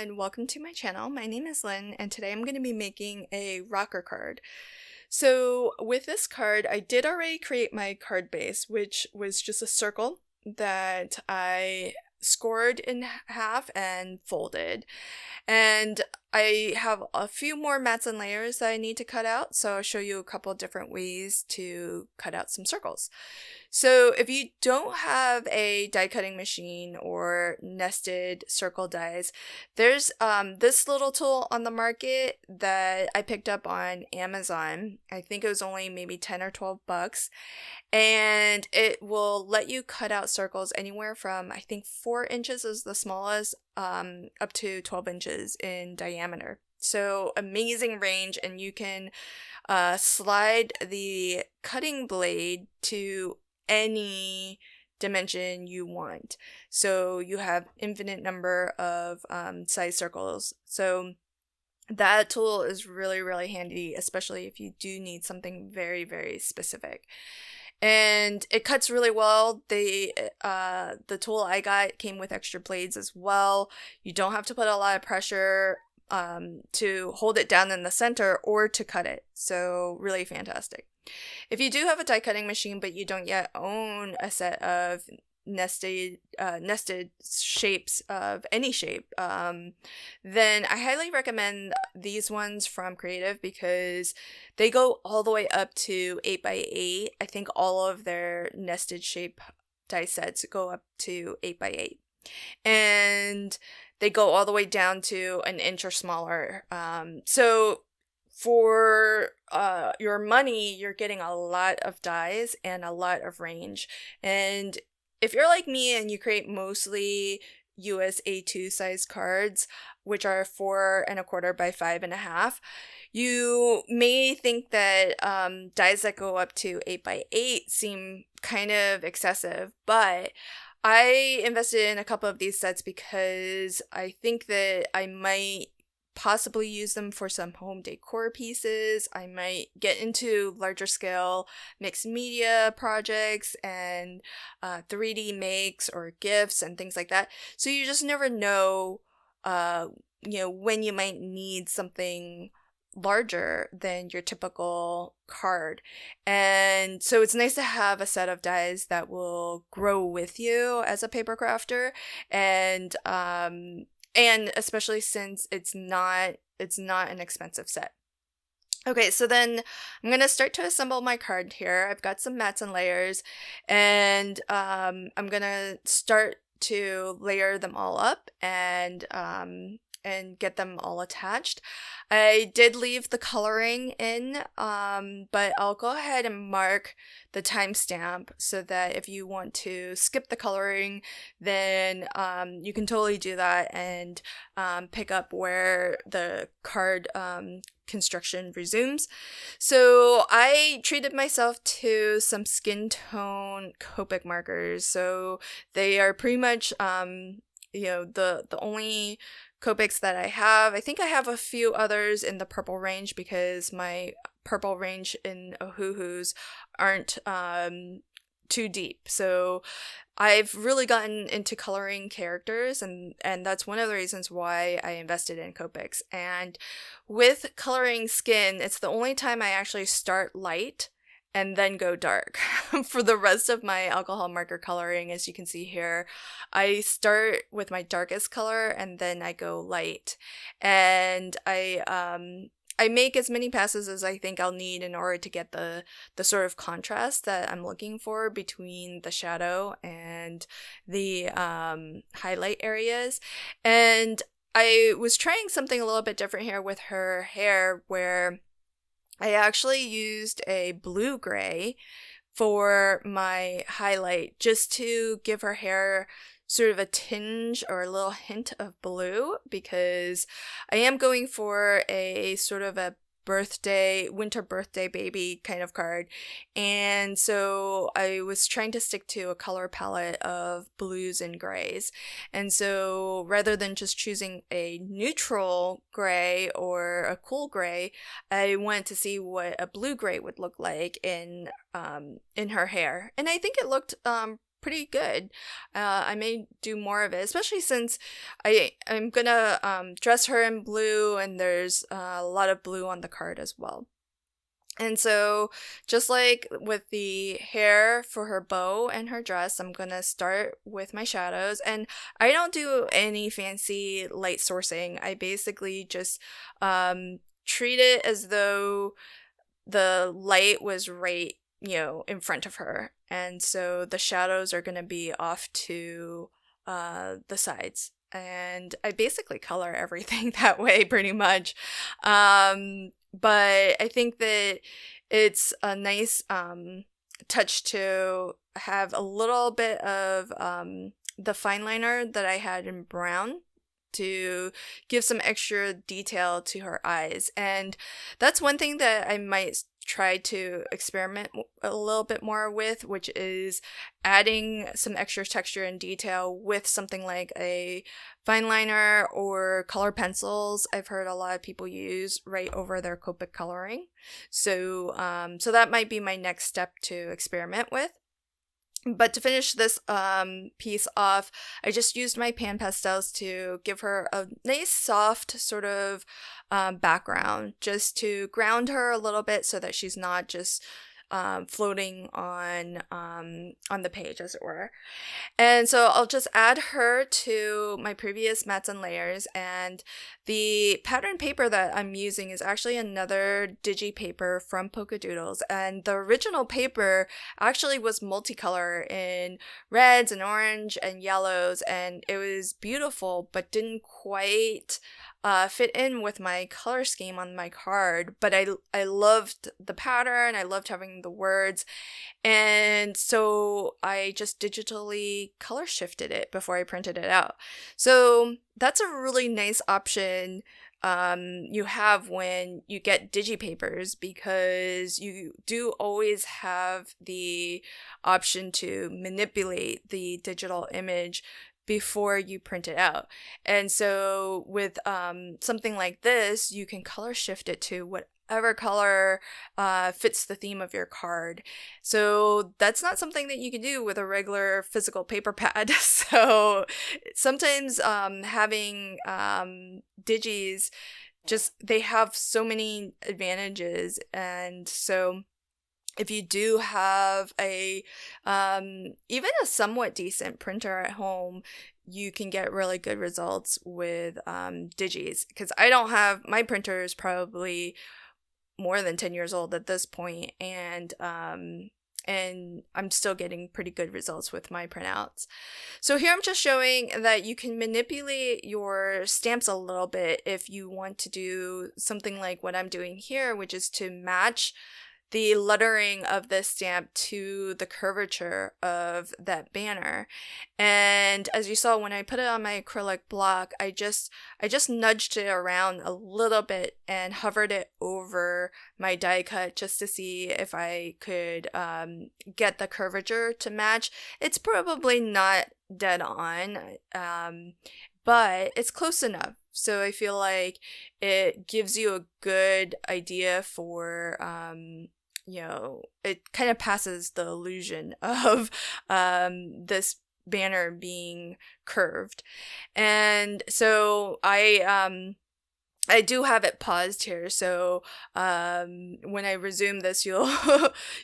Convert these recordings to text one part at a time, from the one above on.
and welcome to my channel. My name is Lynn and today I'm going to be making a rocker card. So with this card, I did already create my card base, which was just a circle that I scored in half and folded. And I have a few more mats and layers that I need to cut out, so I'll show you a couple different ways to cut out some circles. So if you don't have a die cutting machine or nested circle dies, there's this little tool on the market that I picked up on Amazon. I think it was only maybe 10 or 12 bucks. And it will let you cut out circles anywhere from, I think 4 inches is the smallest, up to 12 inches in diameter. So amazing range, and you can slide the cutting blade to any dimension you want. So you have infinite number of size circles. So that tool is really, really handy, especially if you do need something very, very specific. And it cuts really well. The tool I got came with extra blades as well. You don't have to put a lot of pressure to hold it down in the center or to cut it. So really fantastic. If you do have a die cutting machine but you don't yet own a set of nested shapes of any shape, then I highly recommend these ones from Creative because they go all the way up to 8x8. I think all of their nested shape die sets go up to 8x8, and they go all the way down to an inch or smaller. So for your money, you're getting a lot of dies and a lot of range. And if you're like me and you create mostly US A2 size cards, which are 4 1/4 by 5 1/2, you may think that dies that go up to 8x8 seem kind of excessive, but I invested in a couple of these sets because I think that I might possibly use them for some home decor pieces. I might get into larger scale mixed media projects and 3D makes or gifts and things like that. So you just never know, when you might need something larger than your typical card. And so it's nice to have a set of dies that will grow with you as a paper crafter, and especially since it's not an expensive set. Okay, so then I'm gonna start to assemble my card here. I've got some mats and layers, and I'm gonna start to layer them all up and get them all attached. I did leave the coloring in, but I'll go ahead and mark the timestamp so that if you want to skip the coloring, then you can totally do that and pick up where the card construction resumes. So I treated myself to some skin tone Copic markers. So they are pretty much the only Copics that I have. I think I have a few others in the purple range because my purple range in Ohuhus aren't too deep. So I've really gotten into coloring characters, and that's one of the reasons why I invested in Copics. And with coloring skin, it's the only time I actually start light and then go dark. For the rest of my alcohol marker coloring, as you can see here, I start with my darkest color and then I go light. And I make as many passes as I think I'll need in order to get the sort of contrast that I'm looking for between the shadow and the highlight areas. And I was trying something a little bit different here with her hair, where I actually used a blue gray for my highlight just to give her hair sort of a tinge or a little hint of blue, because I am going for a sort of a winter birthday baby kind of card. And so I was trying to stick to a color palette of blues and grays. And so rather than just choosing a neutral gray or a cool gray, I wanted to see what a blue gray would look like in her hair. And I think it looked pretty good. I may do more of it, especially since I'm gonna dress her in blue, and there's a lot of blue on the card as well. And so, just like with the hair for her bow and her dress, I'm gonna start with my shadows. And I don't do any fancy light sourcing. I basically just treat it as though the light was right, in front of her. And so the shadows are gonna be off to the sides. And I basically color everything that way pretty much. But I think that it's a nice touch to have a little bit of the fine liner that I had in brown to give some extra detail to her eyes. And that's one thing that I might try to experiment a little bit more with, which is adding some extra texture and detail with something like a fine liner or color pencils. I've heard a lot of people use right over their Copic coloring. So that might be my next step to experiment with. But to finish this piece off, I just used my pan pastels to give her a nice soft sort of background, just to ground her a little bit so that she's not just floating on the page, as it were. And so I'll just add her to my previous mats and layers, and the pattern paper that I'm using is actually another digi paper from Polkadoodles, and the original paper actually was multicolor in reds and orange and yellows, and it was beautiful but didn't quite fit in with my color scheme on my card. But I loved the pattern, I loved having the words, and so I just digitally color shifted it before I printed it out. So that's a really nice option you have when you get digipapers, because you do always have the option to manipulate the digital image before you print it out. And so with something like this, you can color shift it to whatever color fits the theme of your card. So that's not something that you can do with a regular physical paper pad. So sometimes having digis, they have so many advantages. And so if you do have a even a somewhat decent printer at home, you can get really good results with digis. Because my printer is probably more than 10 years old at this point, and I'm still getting pretty good results with my printouts. So here I'm just showing that you can manipulate your stamps a little bit if you want to do something like what I'm doing here, which is to match the lettering of this stamp to the curvature of that banner. And as you saw, when I put it on my acrylic block, I just nudged it around a little bit and hovered it over my die cut just to see if I could get the curvature to match. It's probably not dead on, but it's close enough. So I feel like it gives you a good idea for, it kind of passes the illusion of this banner being curved. And so I do have it paused here, so when I resume this, you'll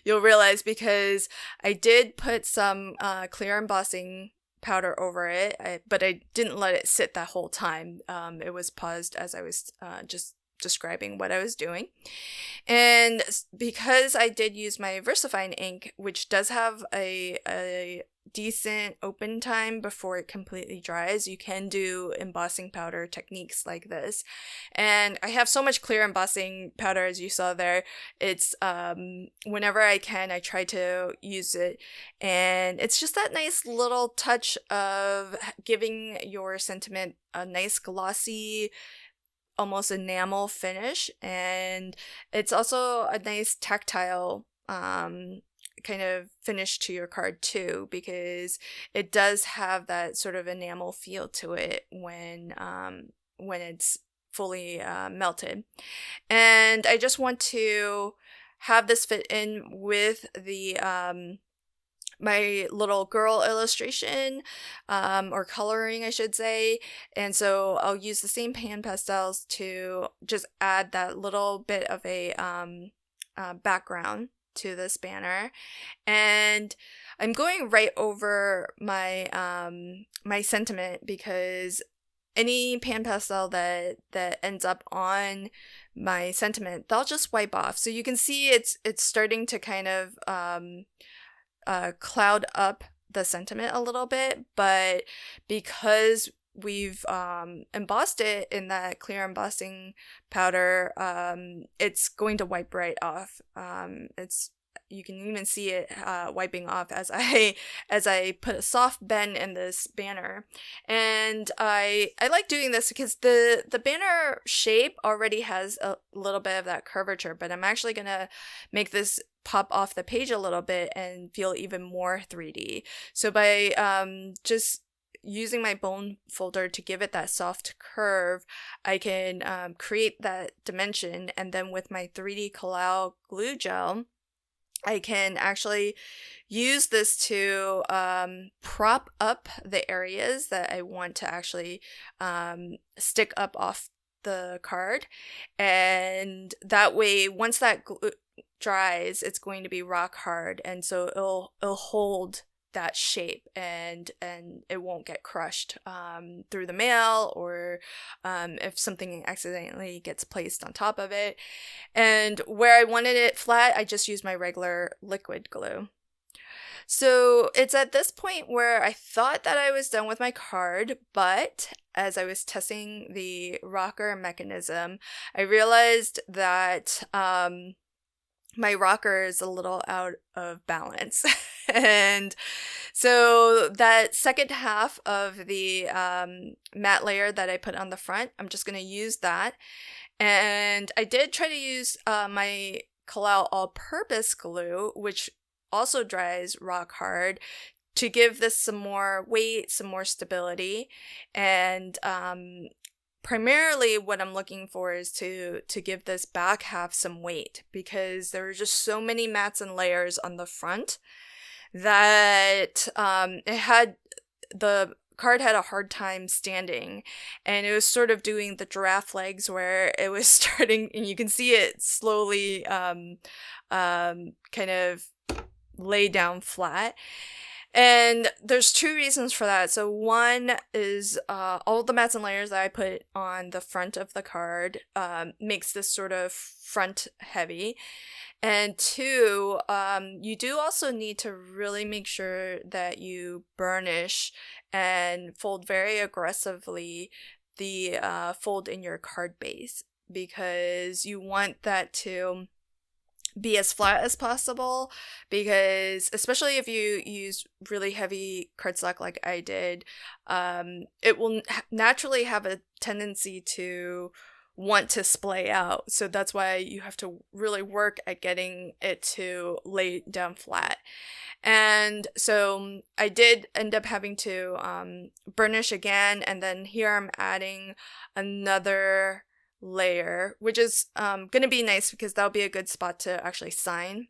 realize, because I did put some clear embossing powder over it, but I didn't let it sit that whole time. It was paused as I was just describing what I was doing. And because I did use my VersaFine ink, which does have a decent open time before it completely dries, you can do embossing powder techniques like this. And I have so much clear embossing powder, as you saw there. It's whenever I can, I try to use it, and it's just that nice little touch of giving your sentiment a nice glossy, almost enamel finish. And it's also a nice tactile kind of finish to your card too, because it does have that sort of enamel feel to it when it's fully melted. And I just want to have this fit in with the my little girl illustration, or coloring, I should say. And so I'll use the same pan pastels to just add that little bit of a background to this banner. And I'm going right over my my sentiment, because any pan pastel that ends up on my sentiment, they'll just wipe off. So you can see it's starting to kind of cloud up the sentiment a little bit, but because we've embossed it in that clear embossing powder, it's going to wipe right off. You can even see it wiping off as I put a soft bend in this banner. And I like doing this because the banner shape already has a little bit of that curvature, but I'm actually gonna make this pop off the page a little bit and feel even more 3D. So by just using my bone folder to give it that soft curve, I can create that dimension, and then with my 3D Kalau glue gel, I can actually use this to prop up the areas that I want to actually stick up off the card. And that way, once that glue dries, it's going to be rock hard, and so it'll hold that shape, and it won't get crushed through the mail, or if something accidentally gets placed on top of it. And where I wanted it flat, I just used my regular liquid glue. So it's at this point where I thought that I was done with my card, but as I was testing the rocker mechanism, I realized that my rocker is a little out of balance. And so that second half of the matte layer that I put on the front, I'm just going to use that. And I did try to use my Kalau all-purpose glue, which also dries rock hard, to give this some more weight, some more stability. And primarily what I'm looking for is to give this back half some weight, because there are just so many mats and layers on the front that the card had a hard time standing, and it was sort of doing the giraffe legs, where it was starting, and you can see it slowly kind of lay down flat. And there's two reasons for that. So one is all the mats and layers that I put on the front of the card makes this sort of front heavy. And two, you do also need to really make sure that you burnish and fold very aggressively the fold in your card base, because you want that to be as flat as possible, because especially if you use really heavy cardstock like I did, it will naturally have a tendency to want to splay out. So that's why you have to really work at getting it to lay down flat. And so I did end up having to burnish again, and then here I'm adding another layer, which is going to be nice because that'll be a good spot to actually sign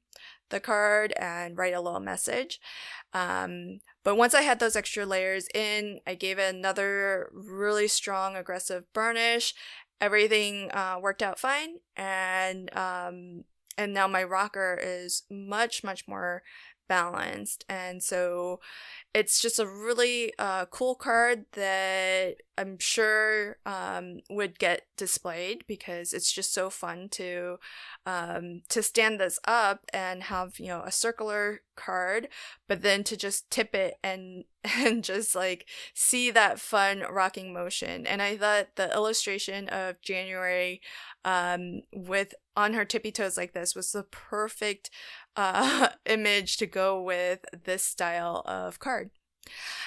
the card and write a little message. But once I had those extra layers in, I gave it another really strong, aggressive burnish. Everything worked out fine, and now my rocker is much more balanced. And so it's just a really cool card that I'm sure would get displayed, because it's just so fun to stand this up and have, you know, a circular card, but then to just tip it and just like see that fun rocking motion. And I thought the illustration of January with on her tippy toes like this was the perfect image to go with this style of card.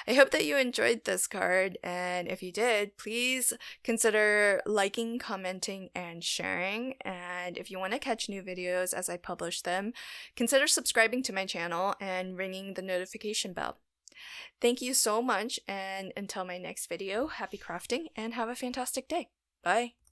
I hope that you enjoyed this card, and if you did, please consider liking, commenting, and sharing. And if you want to catch new videos as I publish them, consider subscribing to my channel and ringing the notification bell. Thank you so much, and until my next video, happy crafting and have a fantastic day. Bye!